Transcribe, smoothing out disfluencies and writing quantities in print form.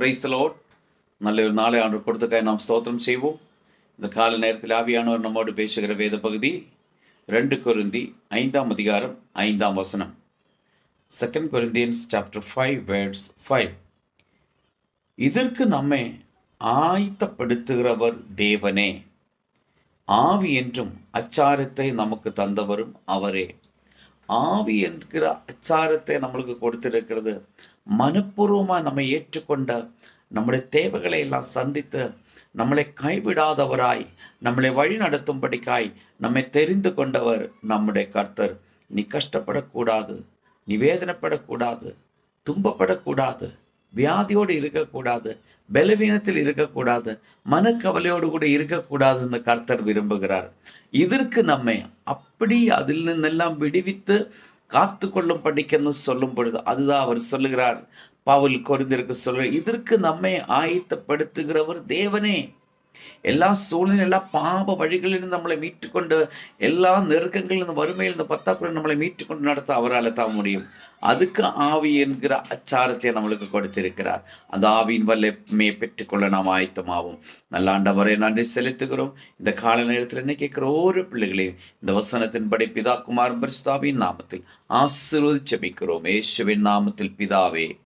Praise the Lord. நல்ல ஒரு நாளை ஆண்டு கொடுத்தக்காய் நாம் ஸ்தோத்திரம் செய்வோம். இந்த கால நேரத்தில் ஆவியானவர் நம்மோடு பேசுகிற வேத பகுதி 2 கொரிந்தி 5ஆம் அதிகாரம் 5ஆம் வசனம். 2 Corinthians chapter 5 verse 5. இதற்கு நம்மை ஆயத்தப்படுத்துகிறவர் தேவனே, ஆவி என்றும் அச்சாரத்தை நமக்கு தந்தவரும் அவரே. ஆவி என்கிற அச்சாரத்தை நம்மளுக்கு கொடுத்திருக்கிறது. மனப்பூர்வமாக நம்மை ஏற்றுக்கொண்ட, நம்முடைய தேவைகளை எல்லாம் சந்தித்து நம்மளை கைவிடாதவராய் நம்மளை வழி நடத்தும்படிக்காய் நம்மை தெரிந்து கொண்டவர் நம்முடைய கர்த்தர். நீ கஷ்டப்படக்கூடாது, நீ வேதனைப்படக்கூடாது, துன்பப்படக்கூடாது, வியாதியோடு இருக்கக்கூடாது, பலவீனத்தில் இருக்கக்கூடாது, மனக்கவலையோடு கூட இருக்கக்கூடாது என்று கர்த்தர் விரும்புகிறார். இதற்கு நம்மை அப்படி அதில் நின்னெல்லாம் விடுவித்து காத்து கொள்ளும் படிக்கன்னு சொல்லும் பொழுது அதுதான் அவர் சொல்லுகிறார். பவுல் கொரிந்தியருக்கு சொல்கிறார், இதற்கு நம்மை ஆயத்தப்படுத்துகிறவர் தேவனே. எல்லா சூழ்நிலை, எல்லா பாவ வழிகளிலிருந்து நம்மளை மீட்டுக்கொண்டு, எல்லா நெருக்கங்களிலிருந்து, வறுமையிலிருந்து, பத்தாக்குறை நம்மளை மீட்டுக்கொண்டு நடத்த அவரால் தான் முடியும். அதுக்கு ஆவி என்கிற அச்சாரத்தை நம்மளுக்கு கொடுத்திருக்கிறார். அந்த ஆவியின் வல்லமையை பெற்றுக்கொள்ள நாம் ஆயத்தமாகும். நல்ல ஆண்டவரை நன்றி செலுத்துகிறோம். இந்த கால நேரத்தில் என்ன கேட்கிற ஒவ்வொரு பிள்ளைகளையும் இந்த வசனத்தின்படி பிதா குமார் பரிசுத்தாவின் நாமத்தில் ஆசீர்வதித்து ஜெபிக்கிறோம். இயேசுவின் நாமத்தில் பிதாவே.